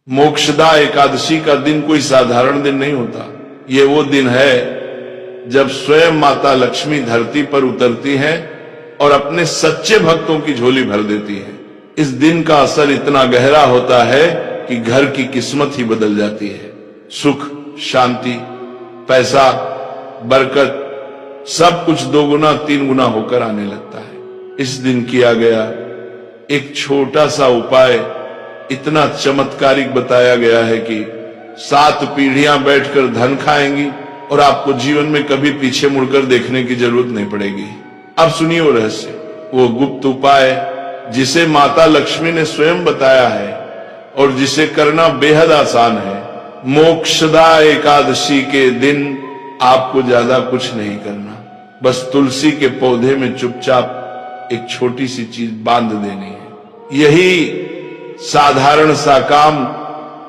मोक्षदा एकादशी का दिन कोई साधारण दिन नहीं होता। ये वो दिन है जब स्वयं माता लक्ष्मी धरती पर उतरती हैं और अपने सच्चे भक्तों की झोली भर देती हैं। इस दिन का असर इतना गहरा होता है कि घर की किस्मत ही बदल जाती है। सुख, शांति, पैसा, बरकत सब कुछ 2 गुना 3 गुना होकर आने लगता है। इस दिन किया गया एक छोटा सा उपाय इतना चमत्कारिक बताया गया है कि 7 पीढ़ियां बैठकर धन खाएंगी और आपको जीवन में कभी पीछे मुड़कर देखने की जरूरत नहीं पड़ेगी। अब सुनिए वो रहस्य, वो गुप्त उपाय जिसे माता लक्ष्मी ने स्वयं बताया है और जिसे करना बेहद आसान है। मोक्षदा एकादशी के दिन आपको ज्यादा कुछ नहीं करना, बस तुलसी के पौधे में चुपचाप एक छोटी सी चीज बांध देनी है। यही साधारण सा काम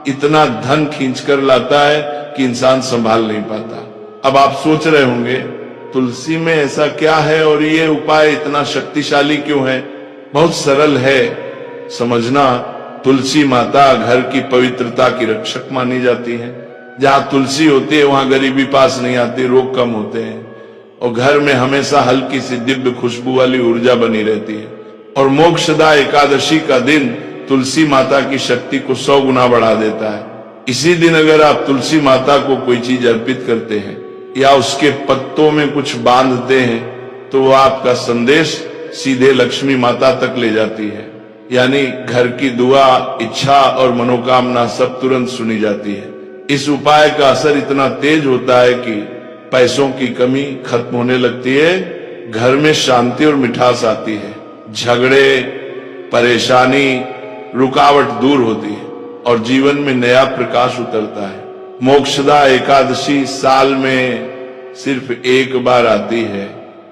इतना धन खींच कर लाता है कि इंसान संभाल नहीं पाता। अब आप सोच रहे होंगे तुलसी में ऐसा क्या है और ये उपाय इतना शक्तिशाली क्यों है? बहुत सरल है समझना। तुलसी माता घर की पवित्रता की रक्षक मानी जाती है। जहां तुलसी होती है वहां गरीबी पास नहीं आती, रोग कम होते हैं और घर में हमेशा हल्की सी दिव्य खुशबू वाली ऊर्जा बनी रहती है। और मोक्षदा एकादशी का दिन तुलसी माता की शक्ति को 100 गुना बढ़ा देता है। इसी दिन अगर आप तुलसी माता को कोई चीज अर्पित करते हैं या उसके पत्तों में कुछ बांधते हैं तो वो आपका संदेश सीधे लक्ष्मी माता तक ले जाती है। यानी घर की दुआ, इच्छा और मनोकामना सब तुरंत सुनी जाती है। इस उपाय का असर इतना तेज होता है कि पैसों की कमी खत्म होने लगती है, घर में शांति और मिठास आती है, झगड़े, परेशानी, रुकावट दूर होती है और जीवन में नया प्रकाश उतरता है। मोक्षदा एकादशी साल में सिर्फ एक बार आती है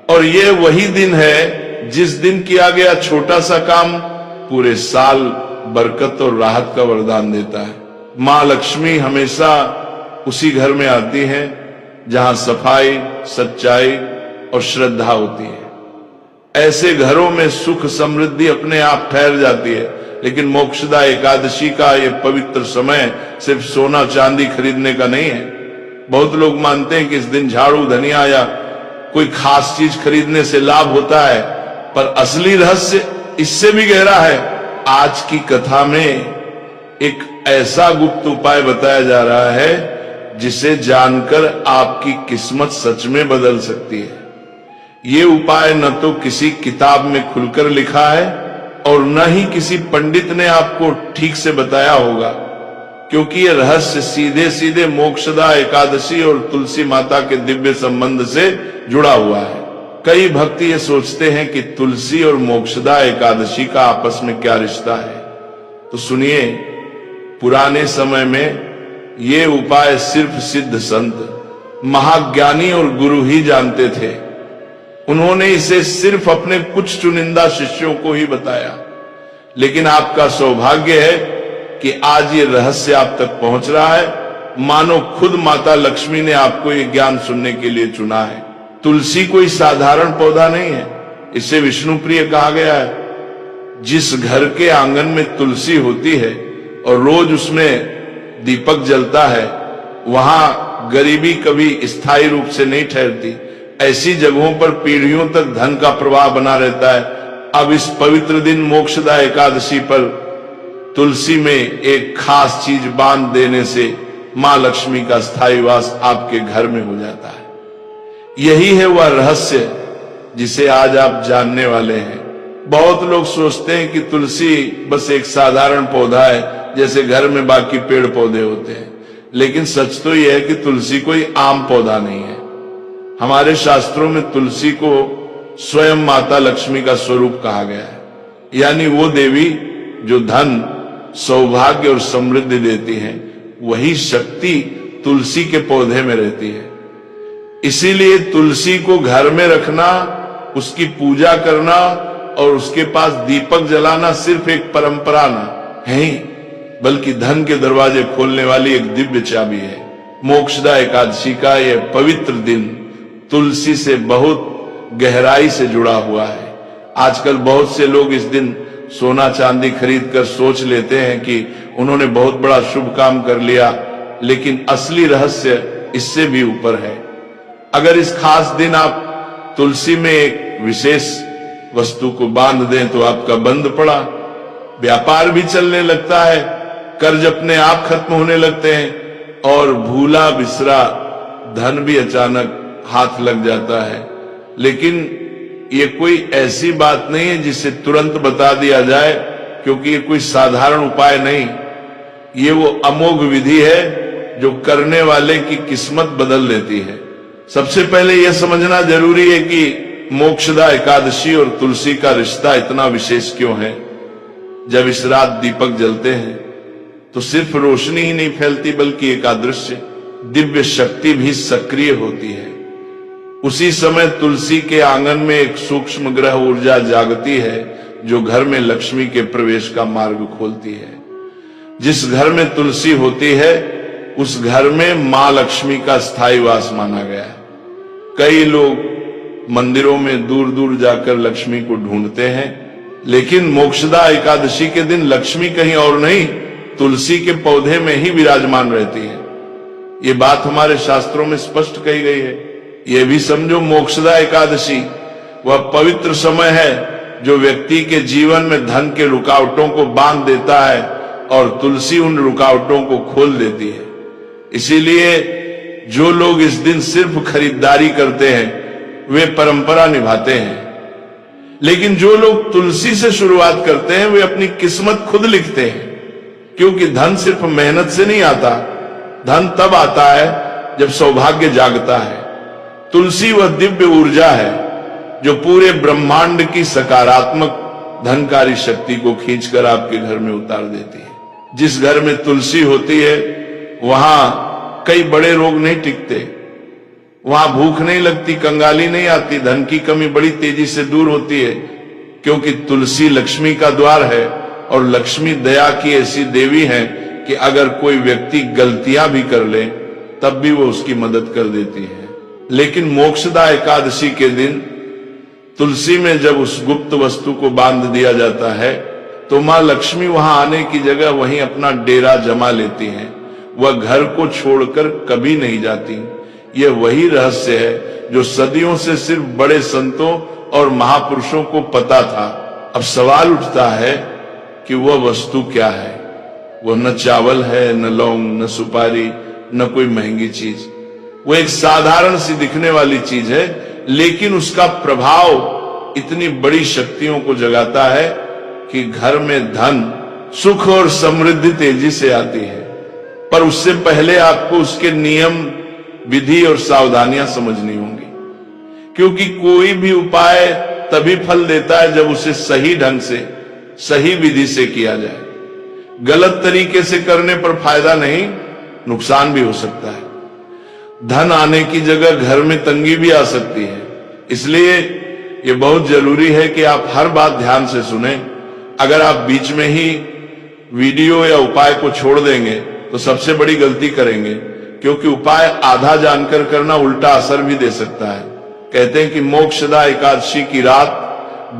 और ये वही दिन है जिस दिन किया गया छोटा सा काम पूरे साल बरकत और राहत का वरदान देता है। मां लक्ष्मी हमेशा उसी घर में आती है जहां सफाई, सच्चाई और श्रद्धा होती है। ऐसे घरों में सुख समृद्धि अपने आप ठहर जाती है। लेकिन मोक्षदा एकादशी का ये पवित्र समय सिर्फ सोना चांदी खरीदने का नहीं है। बहुत लोग मानते हैं कि इस दिन झाड़ू, धनिया या कोई खास चीज खरीदने से लाभ होता है, पर असली रहस्य इससे भी गहरा है। आज की कथा में एक ऐसा गुप्त उपाय बताया जा रहा है जिसे जानकर आपकी किस्मत सच में बदल सकती है। ये उपाय न तो किसी किताब में खुलकर लिखा है और न ही किसी पंडित ने आपको ठीक से बताया होगा, क्योंकि ये रहस्य सीधे सीधे मोक्षदा एकादशी और तुलसी माता के दिव्य संबंध से जुड़ा हुआ है। कई भक्त ये सोचते हैं कि तुलसी और मोक्षदा एकादशी का आपस में क्या रिश्ता है। तो सुनिए, पुराने समय में ये उपाय सिर्फ सिद्ध संत, महाज्ञानी और गुरु ही जानते थे। उन्होंने इसे सिर्फ अपने कुछ चुनिंदा शिष्यों को ही बताया। लेकिन आपका सौभाग्य है कि आज ये रहस्य आप तक पहुंच रहा है, मानो खुद माता लक्ष्मी ने आपको ये ज्ञान सुनने के लिए चुना है। तुलसी कोई साधारण पौधा नहीं है, इसे विष्णु प्रिय कहा गया है। जिस घर के आंगन में तुलसी होती है और रोज उसमें दीपक जलता है, वहां गरीबी कभी स्थायी रूप से नहीं ठहरती। ऐसी जगहों पर पीढ़ियों तक धन का प्रवाह बना रहता है। अब इस पवित्र दिन मोक्षदा एकादशी पर तुलसी में एक खास चीज बांध देने से मां लक्ष्मी का स्थायी वास आपके घर में हो जाता है। यही है वह रहस्य जिसे आज आप जानने वाले हैं। बहुत लोग सोचते हैं कि तुलसी बस एक साधारण पौधा है, जैसे घर में बाकी पेड़ पौधे होते हैं। लेकिन सच तो यह है कि तुलसी कोई आम पौधा नहीं है। हमारे शास्त्रों में तुलसी को स्वयं माता लक्ष्मी का स्वरूप कहा गया है, यानी वो देवी जो धन, सौभाग्य और समृद्धि देती है। वही शक्ति तुलसी के पौधे में रहती है। इसीलिए तुलसी को घर में रखना, उसकी पूजा करना और उसके पास दीपक जलाना सिर्फ एक परंपरा न है, बल्कि धन के दरवाजे खोलने वाली एक दिव्य चाबी है। मोक्षदा एकादशी का यह पवित्र दिन तुलसी से बहुत गहराई से जुड़ा हुआ है। आजकल बहुत से लोग इस दिन सोना चांदी खरीद कर सोच लेते हैं कि उन्होंने बहुत बड़ा शुभ काम कर लिया, लेकिन असली रहस्य इससे भी ऊपर है। अगर इस खास दिन आप तुलसी में एक विशेष वस्तु को बांध दें तो आपका बंद पड़ा व्यापार भी चलने लगता है, कर्ज अपने आप खत्म होने लगते हैं और भूला बिसरा धन भी अचानक हाथ लग जाता है। लेकिन ये कोई ऐसी बात नहीं है जिसे तुरंत बता दिया जाए, क्योंकि ये कोई साधारण उपाय नहीं, ये वो अमोघ विधि है जो करने वाले की किस्मत बदल देती है। सबसे पहले यह समझना जरूरी है कि मोक्षदा एकादशी और तुलसी का रिश्ता इतना विशेष क्यों है। जब इस रात दीपक जलते हैं तो सिर्फ रोशनी ही नहीं फैलती, बल्कि एक अदृश्य दिव्य शक्ति भी सक्रिय होती है। उसी समय तुलसी के आंगन में एक सूक्ष्म ग्रह ऊर्जा जागती है जो घर में लक्ष्मी के प्रवेश का मार्ग खोलती है। जिस घर में तुलसी होती है उस घर में मां लक्ष्मी का स्थायी वास माना गया है। कई लोग मंदिरों में दूर दूर जाकर लक्ष्मी को ढूंढते हैं, लेकिन मोक्षदा एकादशी के दिन लक्ष्मी कहीं और नहीं, तुलसी के पौधे में ही विराजमान रहती है। ये बात हमारे शास्त्रों में स्पष्ट कही गई है। ये भी समझो, मोक्षदा एकादशी वह पवित्र समय है जो व्यक्ति के जीवन में धन के रुकावटों को बांध देता है और तुलसी उन रुकावटों को खोल देती है। इसीलिए जो लोग इस दिन सिर्फ खरीदारी करते हैं वे परंपरा निभाते हैं, लेकिन जो लोग तुलसी से शुरुआत करते हैं वे अपनी किस्मत खुद लिखते हैं। क्योंकि धन सिर्फ मेहनत से नहीं आता, धन तब आता है जब सौभाग्य जागता है। तुलसी वह दिव्य ऊर्जा है जो पूरे ब्रह्मांड की सकारात्मक धनकारी शक्ति को खींचकर आपके घर में उतार देती है। जिस घर में तुलसी होती है वहां कई बड़े रोग नहीं टिकते, वहां भूख नहीं लगती, कंगाली नहीं आती, धन की कमी बड़ी तेजी से दूर होती है, क्योंकि तुलसी लक्ष्मी का द्वार है और लक्ष्मी दया की ऐसी देवी है कि अगर कोई व्यक्ति गलतियां भी कर ले तब भी वो उसकी मदद कर देती है। लेकिन मोक्षदा एकादशी के दिन तुलसी में जब उस गुप्त वस्तु को बांध दिया जाता है तो मां लक्ष्मी वहां आने की जगह वहीं अपना डेरा जमा लेती हैं। वह घर को छोड़कर कभी नहीं जाती। यह वही रहस्य है जो सदियों से सिर्फ बड़े संतों और महापुरुषों को पता था। अब सवाल उठता है कि वह वस्तु क्या है। वह न चावल है, न लौंग, न सुपारी, न कोई महंगी चीज। वो एक साधारण सी दिखने वाली चीज है, लेकिन उसका प्रभाव इतनी बड़ी शक्तियों को जगाता है कि घर में धन, सुख और समृद्धि तेजी से आती है। पर उससे पहले आपको उसके नियम, विधि और सावधानियां समझनी होंगी, क्योंकि कोई भी उपाय तभी फल देता है जब उसे सही ढंग से, सही विधि से किया जाए। गलत तरीके से करने पर फायदा नहीं, नुकसान भी हो सकता है। धन आने की जगह घर में तंगी भी आ सकती है। इसलिए यह बहुत जरूरी है कि आप हर बात ध्यान से सुनें। अगर आप बीच में ही वीडियो या उपाय को छोड़ देंगे तो सबसे बड़ी गलती करेंगे, क्योंकि उपाय आधा जानकर करना उल्टा असर भी दे सकता है। कहते हैं कि मोक्षदा एकादशी की रात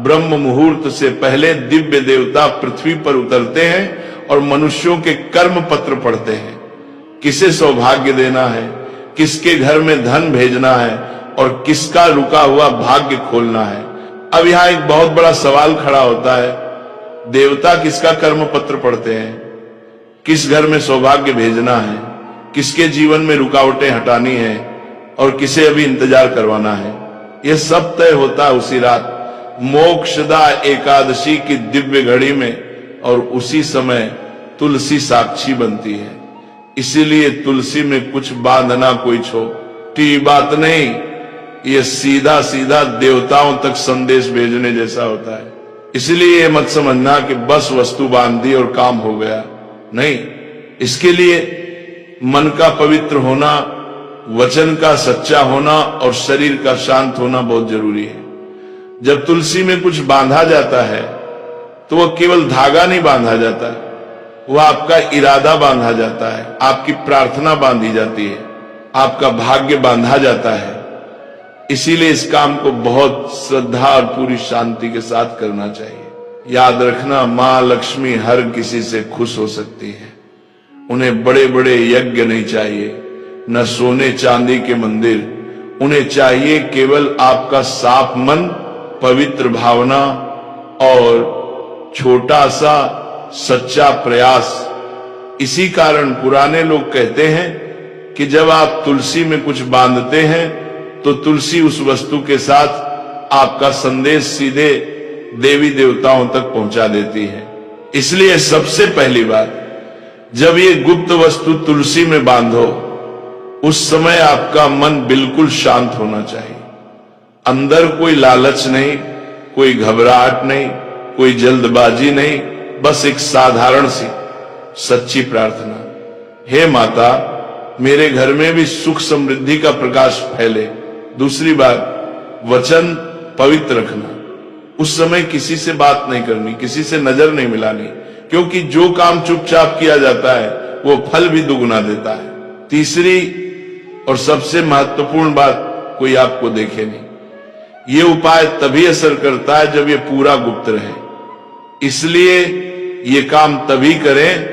ब्रह्म मुहूर्त से पहले दिव्य देवता पृथ्वी पर उतरते हैं और मनुष्यों के कर्म पत्र पढ़ते हैं। किसे सौभाग्य देना है, किसके घर में धन भेजना है और किसका रुका हुआ भाग्य खोलना है। अब यहां एक बहुत बड़ा सवाल खड़ा होता है, देवता किसका कर्म पत्र पढ़ते हैं, किस घर में सौभाग्य भेजना है, किसके जीवन में रुकावटें हटानी है और किसे अभी इंतजार करवाना है। यह सब तय होता है उसी रात मोक्षदा एकादशी की दिव्य घड़ी में, और उसी समय तुलसी साक्षी बनती है। इसीलिए तुलसी में कुछ बांधना कोई छोटी बात नहीं, यह सीधा सीधा देवताओं तक संदेश भेजने जैसा होता है। इसलिए यह मत समझना कि बस वस्तु बांध दी और काम हो गया, नहीं। इसके लिए मन का पवित्र होना, वचन का सच्चा होना और शरीर का शांत होना बहुत जरूरी है। जब तुलसी में कुछ बांधा जाता है तो वह केवल धागा नहीं बांधा जाता, वह आपका इरादा बांधा जाता है, आपकी प्रार्थना बांधी जाती है, आपका भाग्य बांधा जाता है। इसीलिए इस काम को बहुत श्रद्धा और पूरी शांति के साथ करना चाहिए। याद रखना, मां लक्ष्मी हर किसी से खुश हो सकती है। उन्हें बड़े बड़े यज्ञ नहीं चाहिए, न सोने चांदी के मंदिर। उन्हें चाहिए केवल आपका साफ मन, पवित्र भावना और छोटा सा सच्चा प्रयास। इसी कारण पुराने लोग कहते हैं कि जब आप तुलसी में कुछ बांधते हैं तो तुलसी उस वस्तु के साथ आपका संदेश सीधे देवी देवताओं तक पहुंचा देती है। इसलिए सबसे पहली बात, जब ये गुप्त वस्तु तुलसी में बांधो, उस समय आपका मन बिल्कुल शांत होना चाहिए। अंदर कोई लालच नहीं, कोई घबराहट नहीं, कोई जल्दबाजी नहीं, बस एक साधारण सी सच्ची प्रार्थना, हे माता मेरे घर में भी सुख समृद्धि का प्रकाश फैले। दूसरी बात, वचन पवित्र रखना। उस समय किसी से बात नहीं करनी, किसी से नजर नहीं मिलानी, क्योंकि जो काम चुपचाप किया जाता है वो फल भी दुगुना देता है। तीसरी और सबसे महत्वपूर्ण बात, कोई आपको देखे नहीं। ये उपाय तभी असर करता है जब ये पूरा गुप्त रहे। इसलिए ये काम तभी करें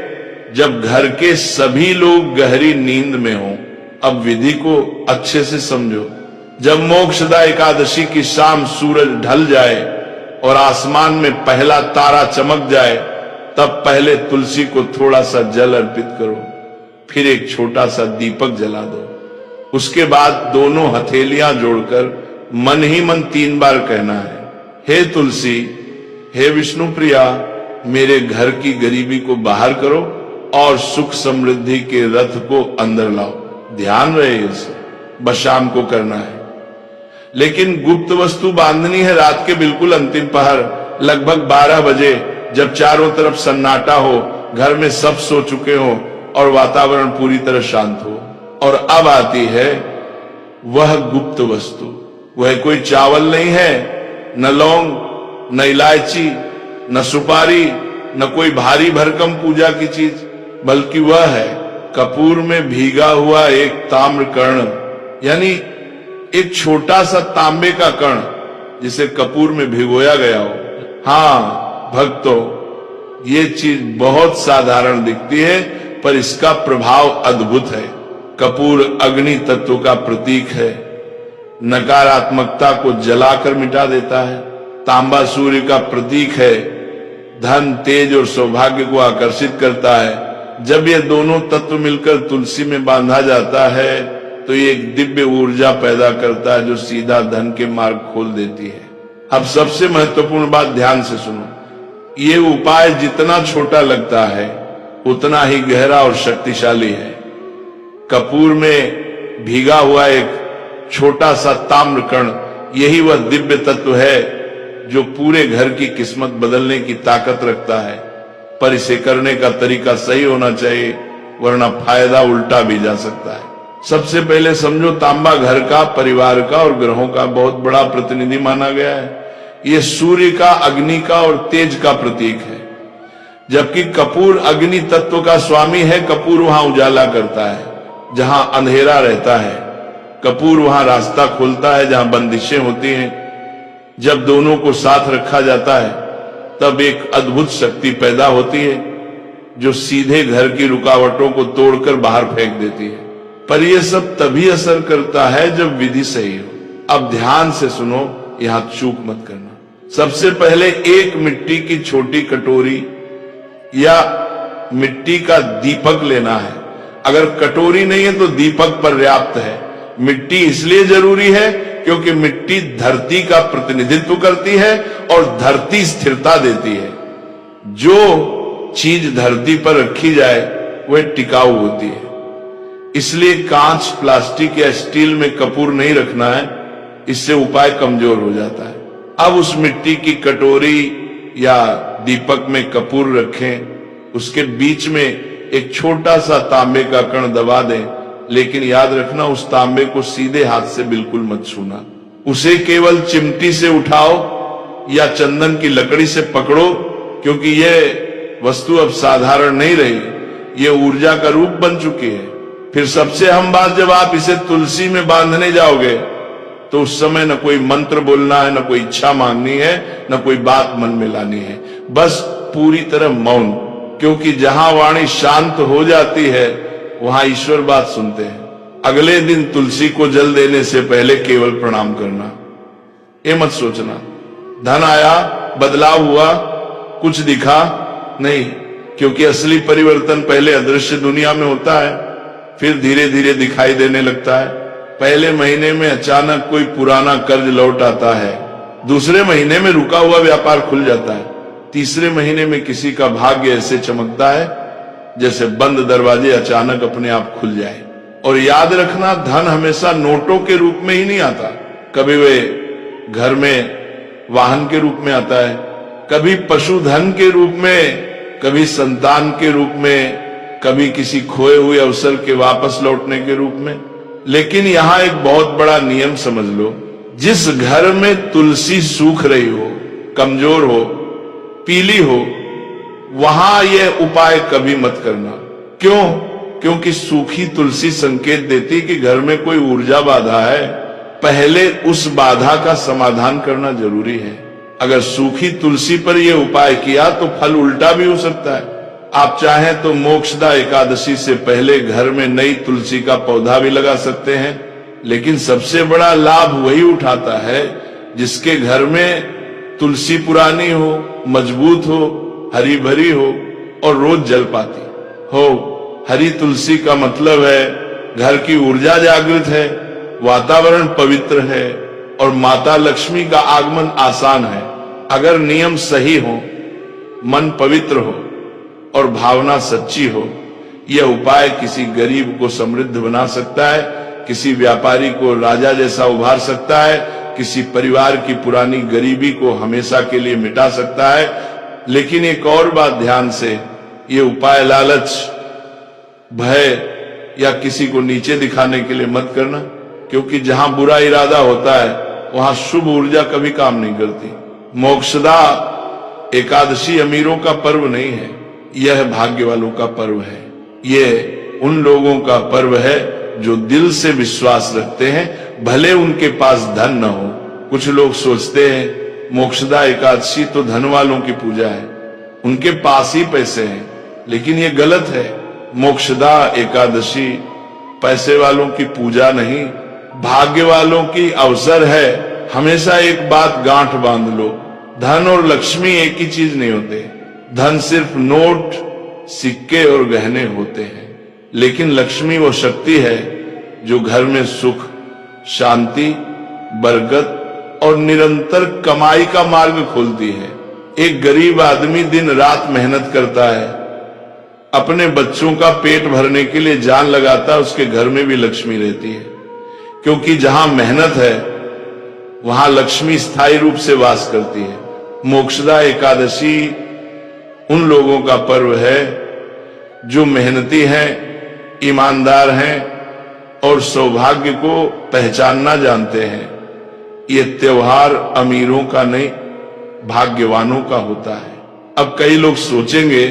जब घर के सभी लोग गहरी नींद में हों। अब विधि को अच्छे से समझो। जब मोक्षदा एकादशी की शाम सूरज ढल जाए और आसमान में पहला तारा चमक जाए, तब पहले तुलसी को थोड़ा सा जल अर्पित करो, फिर एक छोटा सा दीपक जला दो। उसके बाद दोनों हथेलियां जोड़कर मन ही मन 3 बार कहना है, हे तुलसी, हे विष्णु प्रिया, मेरे घर की गरीबी को बाहर करो और सुख समृद्धि के रथ को अंदर लाओ। ध्यान रहे इसे, बस शाम को करना है। लेकिन गुप्त वस्तु बांधनी है रात के बिल्कुल अंतिम पहर, लगभग 12 बजे, जब चारों तरफ सन्नाटा हो, घर में सब सो चुके हो और वातावरण पूरी तरह शांत हो। और अब आती है वह गुप्त वस्तु। वह कोई चावल नहीं है, न लौंग, न इलायची, न सुपारी, न कोई भारी भरकम पूजा की चीज, बल्कि वह है कपूर में भीगा हुआ एक ताम्र कर्ण, यानी एक छोटा सा तांबे का कण जिसे कपूर में भिगोया गया हो। हाँ भक्तों, ये चीज बहुत साधारण दिखती है, पर इसका प्रभाव अद्भुत है। कपूर अग्नि तत्व का प्रतीक है, नकारात्मकता को जलाकर मिटा देता है। तांबा सूर्य का प्रतीक है, धन, तेज और सौभाग्य को आकर्षित करता है। जब ये दोनों तत्व मिलकर तुलसी में बांधा जाता है तो ये एक दिव्य ऊर्जा पैदा करता है जो सीधा धन के मार्ग खोल देती है। अब सबसे महत्वपूर्ण बात ध्यान से सुनो। ये उपाय जितना छोटा लगता है उतना ही गहरा और शक्तिशाली है। कपूर में भीगा हुआ एक छोटा सा ताम्र कण, यही वह दिव्य तत्व है जो पूरे घर की किस्मत बदलने की ताकत रखता है। पर इसे करने का तरीका सही होना चाहिए, वरना फायदा उल्टा भी जा सकता है। सबसे पहले समझो, तांबा घर का, परिवार का और ग्रहों का बहुत बड़ा प्रतिनिधि माना गया है। ये सूर्य का, अग्नि का और तेज का प्रतीक है, जबकि कपूर अग्नि तत्व का स्वामी है। कपूर वहां उजाला करता है जहां अंधेरा रहता है, कपूर वहां रास्ता खोलता है जहां बंदिशें होती हैं। जब दोनों को साथ रखा जाता है तब एक अद्भुत शक्ति पैदा होती है जो सीधे घर की रुकावटों को तोड़कर बाहर फेंक देती है। पर यह सब तभी असर करता है जब विधि सही हो। अब ध्यान से सुनो, यहां चूक मत करना। सबसे पहले एक मिट्टी की छोटी कटोरी या मिट्टी का दीपक लेना है। अगर कटोरी नहीं है तो दीपक पर्याप्त है। मिट्टी इसलिए जरूरी है क्योंकि मिट्टी धरती का प्रतिनिधित्व करती है और धरती स्थिरता देती है। जो चीज धरती पर रखी जाए वह टिकाऊ होती है। इसलिए कांच, प्लास्टिक या स्टील में कपूर नहीं रखना है, इससे उपाय कमजोर हो जाता है। अब उस मिट्टी की कटोरी या दीपक में कपूर रखें, उसके बीच में एक छोटा सा तांबे का कण दबा दें, लेकिन याद रखना उस तांबे को सीधे हाथ से बिल्कुल मत छूना। उसे केवल चिमटी से उठाओ या चंदन की लकड़ी से पकड़ो, क्योंकि यह वस्तु अब साधारण नहीं रही, यह ऊर्जा का रूप बन चुकी है। फिर सबसे अहम बात, जब आप इसे तुलसी में बांधने जाओगे तो उस समय न कोई मंत्र बोलना है, न कोई इच्छा मांगनी है, न कोई बात मन में लानी है, बस पूरी तरह मौन। क्योंकि जहां वाणी शांत हो जाती है वहां ईश्वर बात सुनते हैं। अगले दिन तुलसी को जल देने से पहले केवल प्रणाम करना, ये मत सोचना धन आया, बदलाव हुआ, कुछ दिखा नहीं, क्योंकि असली परिवर्तन पहले अदृश्य दुनिया में होता है, फिर धीरे धीरे दिखाई देने लगता है। पहले महीने में अचानक कोई पुराना कर्ज लौट आता है, दूसरे महीने में रुका हुआ व्यापार खुल जाता है, तीसरे महीने में किसी का भाग्य ऐसे चमकता है जैसे बंद दरवाजे अचानक अपने आप खुल जाए। और याद रखना, धन हमेशा नोटों के रूप में ही नहीं आता, कभी वे घर में वाहन के रूप में आता है, कभी पशुधन के रूप में, कभी संतान के रूप में, कभी किसी खोए हुए अवसर के वापस लौटने के रूप में। लेकिन यहां एक बहुत बड़ा नियम समझ लो, जिस घर में तुलसी सूख रही हो, कमजोर हो, पीली हो, वहां यह उपाय कभी मत करना। क्यों? क्योंकि सूखी तुलसी संकेत देती कि घर में कोई ऊर्जा बाधा है, पहले उस बाधा का समाधान करना जरूरी है। अगर सूखी तुलसी पर यह उपाय किया तो फल उल्टा भी हो सकता है। आप चाहें तो मोक्षदा एकादशी से पहले घर में नई तुलसी का पौधा भी लगा सकते हैं, लेकिन सबसे बड़ा लाभ वही उठाता है जिसके घर में तुलसी पुरानी हो, मजबूत हो, हरी भरी हो और रोज जल पाती हो। हरी तुलसी का मतलब है घर की ऊर्जा जागृत है, वातावरण पवित्र है और माता लक्ष्मी का आगमन आसान है। अगर नियम सही हो, मन पवित्र हो और भावना सच्ची हो, यह उपाय किसी गरीब को समृद्ध बना सकता है, किसी व्यापारी को राजा जैसा उभार सकता है, किसी परिवार की पुरानी गरीबी को हमेशा के लिए मिटा सकता है। लेकिन एक और बात ध्यान से, ये उपाय लालच, भय या किसी को नीचे दिखाने के लिए मत करना, क्योंकि जहां बुरा इरादा होता है वहां शुभ ऊर्जा कभी काम नहीं करती। मोक्षदा एकादशी अमीरों का पर्व नहीं है, यह भाग्य वालों का पर्व है। यह उन लोगों का पर्व है जो दिल से विश्वास रखते हैं, भले उनके पास धन न हो। कुछ लोग सोचते हैं मोक्षदा एकादशी तो धन वालों की पूजा है, उनके पास ही पैसे हैं, लेकिन यह गलत है। मोक्षदा एकादशी पैसे वालों की पूजा नहीं, भाग्य वालों की अवसर है। हमेशा एक बात गांठ बांध लो, धन और लक्ष्मी एक ही चीज नहीं होते। धन सिर्फ नोट, सिक्के और गहने होते हैं, लेकिन लक्ष्मी वो शक्ति है जो घर में सुख, शांति, बरकत और निरंतर कमाई का मार्ग खोलती है। एक गरीब आदमी दिन रात मेहनत करता है, अपने बच्चों का पेट भरने के लिए जान लगाता है, उसके घर में भी लक्ष्मी रहती है, क्योंकि जहां मेहनत है वहां लक्ष्मी स्थायी रूप से वास करती है। मोक्षदा एकादशी उन लोगों का पर्व है जो मेहनती हैं, ईमानदार हैं और सौभाग्य को पहचानना जानते हैं। ये त्योहार अमीरों का नहीं, भाग्यवानों का होता है। अब कई लोग सोचेंगे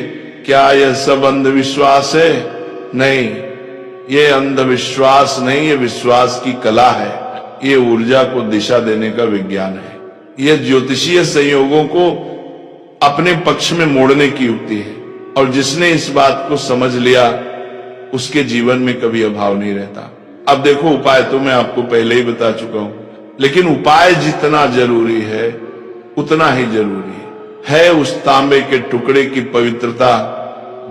क्या यह सब अंधविश्वास है? नहीं, ये अंधविश्वास नहीं, ये विश्वास की कला है, ये ऊर्जा को दिशा देने का विज्ञान है। यह ज्योतिषीय संयोगों को अपने पक्ष में मोड़ने की युक्ति है, और जिसने इस बात को समझ लिया उसके जीवन में कभी अभाव नहीं रहता। अब देखो, उपाय तो मैं आपको पहले ही बता चुका हूं, लेकिन उपाय जितना जरूरी है उतना ही जरूरी है उस तांबे के टुकड़े की पवित्रता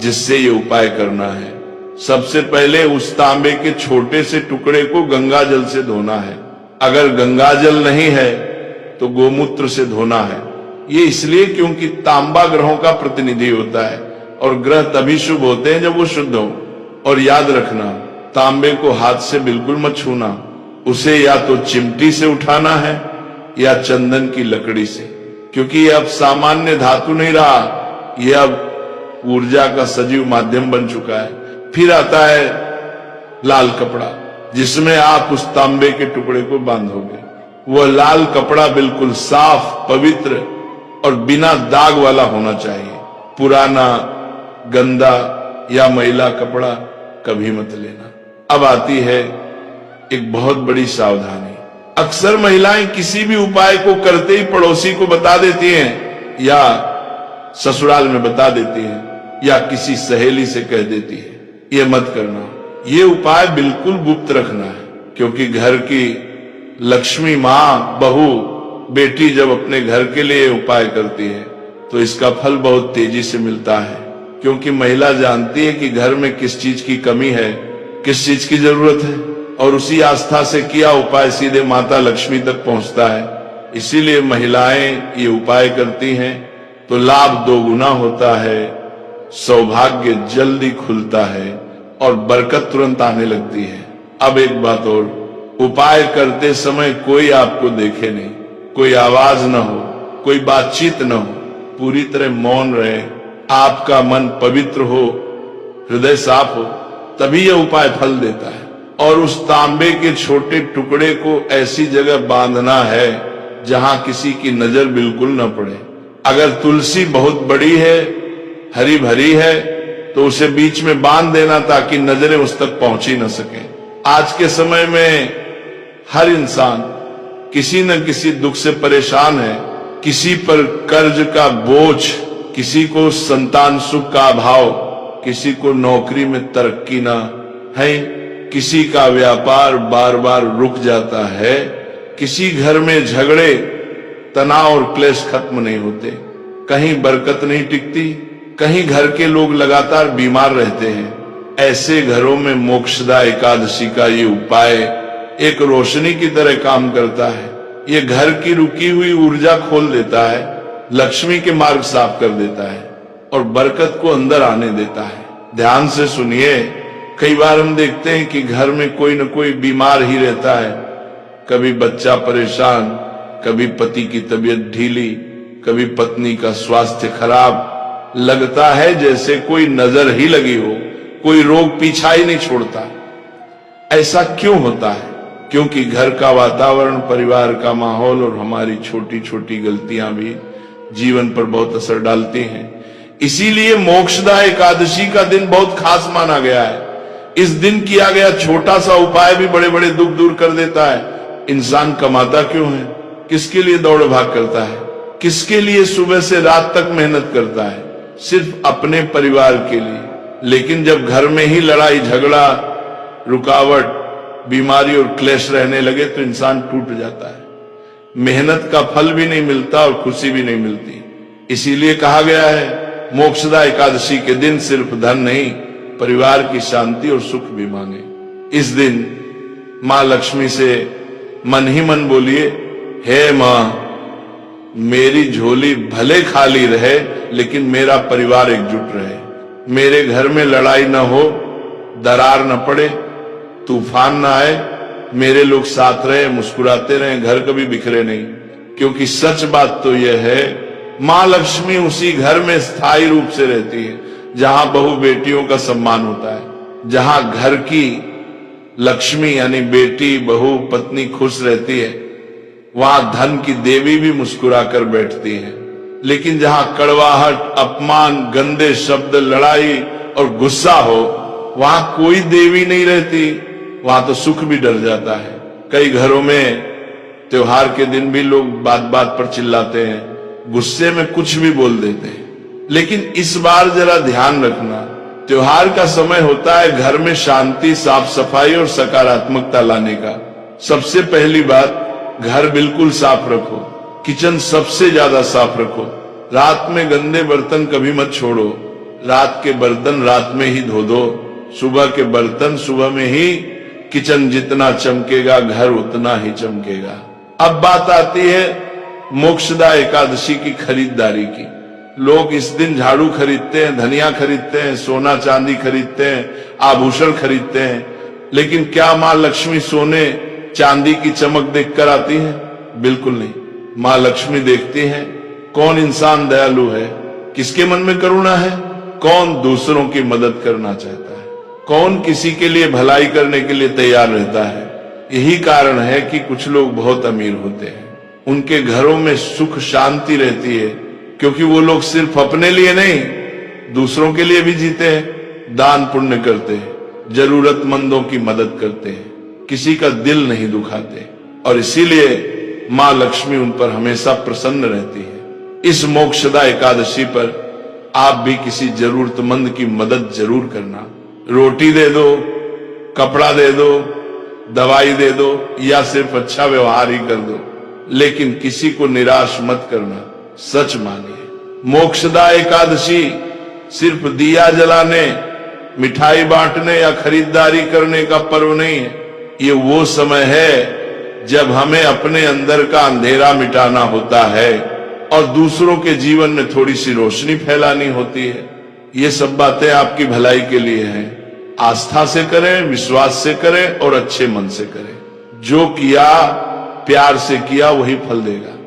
जिससे ये उपाय करना है। सबसे पहले उस तांबे के छोटे से टुकड़े को गंगा जल से धोना है। अगर गंगा जल नहीं है तो गोमूत्र से धोना है। ये इसलिए क्योंकि तांबा ग्रहों का प्रतिनिधि होता है और ग्रह तभी शुभ होते हैं जब वो शुद्ध हो। और याद रखना, तांबे को हाथ से बिल्कुल मत छूना, उसे या तो चिमटी से उठाना है या चंदन की लकड़ी से, क्योंकि यह अब सामान्य धातु नहीं रहा, यह अब ऊर्जा का सजीव माध्यम बन चुका है। फिर आता है लाल कपड़ा, जिसमें आप उस तांबे के टुकड़े को बांधोगे। वह लाल कपड़ा बिल्कुल साफ, पवित्र और बिना दाग वाला होना चाहिए। पुराना, गंदा या मैला कपड़ा कभी मत लेना। अब आती है एक बहुत बड़ी सावधानी। अक्सर महिलाएं किसी भी उपाय को करते ही पड़ोसी को बता देती हैं, या ससुराल में बता देती हैं, या किसी सहेली से कह देती है ये मत करना। ये उपाय बिल्कुल गुप्त रखना है, क्योंकि घर की लक्ष्मी माँ, बहू, बेटी जब अपने घर के लिए उपाय करती है तो इसका फल बहुत तेजी से मिलता है, क्योंकि महिला जानती है कि घर में किस चीज की कमी है, किस चीज की जरूरत है, और उसी आस्था से किया उपाय सीधे माता लक्ष्मी तक पहुंचता है। इसीलिए महिलाएं ये उपाय करती हैं तो लाभ दोगुना होता है, सौभाग्य जल्दी खुलता है और बरकत तुरंत आने लगती है। अब एक बात और, उपाय करते समय कोई आपको देखे नहीं, कोई आवाज न हो, कोई बातचीत न हो, पूरी तरह मौन रहे, आपका मन पवित्र हो, हृदय साफ हो, तभी यह उपाय फल देता है। और उस तांबे के छोटे टुकड़े को ऐसी जगह बांधना है जहां किसी की नजर बिल्कुल न पड़े। अगर तुलसी बहुत बड़ी है, हरी भरी है, तो उसे बीच में बांध देना ताकि नजरें उस तक पहुंच ही न सके। आज के समय में हर इंसान किसी न किसी दुख से परेशान है, किसी पर कर्ज का बोझ, किसी को संतान सुख का अभाव, किसी को नौकरी में तरक्की ना है, किसी का व्यापार बार बार रुक जाता है, किसी घर में झगड़े, तनाव और क्लेश खत्म नहीं होते, कहीं बरकत नहीं टिकती, कहीं घर के लोग लगातार बीमार रहते हैं। ऐसे घरों में मोक्षदा एकादशी का ये उपाय एक रोशनी की तरह काम करता है। ये घर की रुकी हुई ऊर्जा खोल देता है, लक्ष्मी के मार्ग साफ कर देता है और बरकत को अंदर आने देता है। ध्यान से सुनिए, कई बार हम देखते हैं कि घर में कोई न कोई बीमार ही रहता है, कभी बच्चा परेशान, कभी पति की तबीयत ढीली, कभी पत्नी का स्वास्थ्य खराब, लगता है जैसे कोई नजर ही लगी हो, कोई रोग पीछा ही नहीं छोड़ता। ऐसा क्यों होता है? क्योंकि घर का वातावरण, परिवार का माहौल और हमारी छोटी छोटी गलतियां भी जीवन पर बहुत असर डालती हैं। इसीलिए मोक्षदा एकादशी का दिन बहुत खास माना गया है। इस दिन किया गया छोटा सा उपाय भी बड़े बड़े दुख दूर कर देता है। इंसान कमाता क्यों है? किसके लिए दौड़ भाग करता है? किसके लिए सुबह से रात तक मेहनत करता है? सिर्फ अपने परिवार के लिए। लेकिन जब घर में ही लड़ाई झगड़ा, रुकावट, बीमारी और क्लेश रहने लगे तो इंसान टूट जाता है। मेहनत का फल भी नहीं मिलता और खुशी भी नहीं मिलती। इसीलिए कहा गया है मोक्षदा एकादशी के दिन सिर्फ धन नहीं, परिवार की शांति और सुख भी मांगे। इस दिन मां लक्ष्मी से मन ही मन बोलिए, हे मां, मेरी झोली भले खाली रहे लेकिन मेरा परिवार एकजुट रहे, मेरे घर में लड़ाई न हो, दरार न पड़े, तूफान न आए, मेरे लोग साथ रहे, मुस्कुराते रहे, घर कभी बिखरे नहीं। क्योंकि सच बात तो यह है, मां लक्ष्मी उसी घर में स्थायी रूप से रहती है जहां बहू बेटियों का सम्मान होता है, जहां घर की लक्ष्मी यानी बेटी, बहू, पत्नी खुश रहती है, वहां धन की देवी भी मुस्कुरा कर बैठती है। लेकिन जहां कड़वाहट, अपमान, गंदे शब्द, लड़ाई और गुस्सा हो, वहां कोई देवी नहीं रहती, वहां तो सुख भी डर जाता है। कई घरों में त्योहार के दिन भी लोग बात बात पर चिल्लाते हैं, गुस्से में कुछ भी बोल देते हैं। लेकिन इस बार जरा ध्यान रखना, त्योहार का समय होता है घर में शांति, साफ सफाई और सकारात्मकता लाने का। सबसे पहली बात, घर बिल्कुल साफ रखो, किचन सबसे ज्यादा साफ रखो। रात में गंदे बर्तन कभी मत छोड़ो, रात के बर्तन रात में ही धो दो, सुबह के बर्तन सुबह में ही। किचन जितना चमकेगा घर उतना ही चमकेगा। अब बात आती है मोक्षदा एकादशी की खरीदारी की। लोग इस दिन झाड़ू खरीदते हैं, धनिया खरीदते हैं, सोना चांदी खरीदते हैं, आभूषण खरीदते हैं। लेकिन क्या मां लक्ष्मी सोने चांदी की चमक देखकर आती है? बिल्कुल नहीं। मां लक्ष्मी देखती है कौन इंसान दयालु है, किसके मन में करुणा है, कौन दूसरों की मदद करना चाहता है, कौन किसी के लिए भलाई करने के लिए तैयार रहता है। यही कारण है कि कुछ लोग बहुत अमीर होते हैं, उनके घरों में सुख शांति रहती है, क्योंकि वो लोग सिर्फ अपने लिए नहीं दूसरों के लिए भी जीते हैं, दान पुण्य करते हैं, जरूरतमंदों की मदद करते हैं, किसी का दिल नहीं दुखाते। और इसीलिए मां लक्ष्मी उन पर हमेशा प्रसन्न रहती है। इस मोक्षदा एकादशी पर आप भी किसी जरूरतमंद की मदद जरूर करना। रोटी दे दो, कपड़ा दे दो, दवाई दे दो या सिर्फ अच्छा व्यवहार ही कर दो, लेकिन किसी को निराश मत करना। सच मानिए, मोक्षदा एकादशी सिर्फ दिया जलाने, मिठाई बांटने या खरीदारी करने का पर्व नहीं है। ये वो समय है जब हमें अपने अंदर का अंधेरा मिटाना होता है और दूसरों के जीवन में थोड़ी सी रोशनी फैलानी होती है। ये सब बातें आपकी भलाई के लिए हैं। आस्था से करें, विश्वास से करें और अच्छे मन से करें। जो किया प्यार से किया वही फल देगा।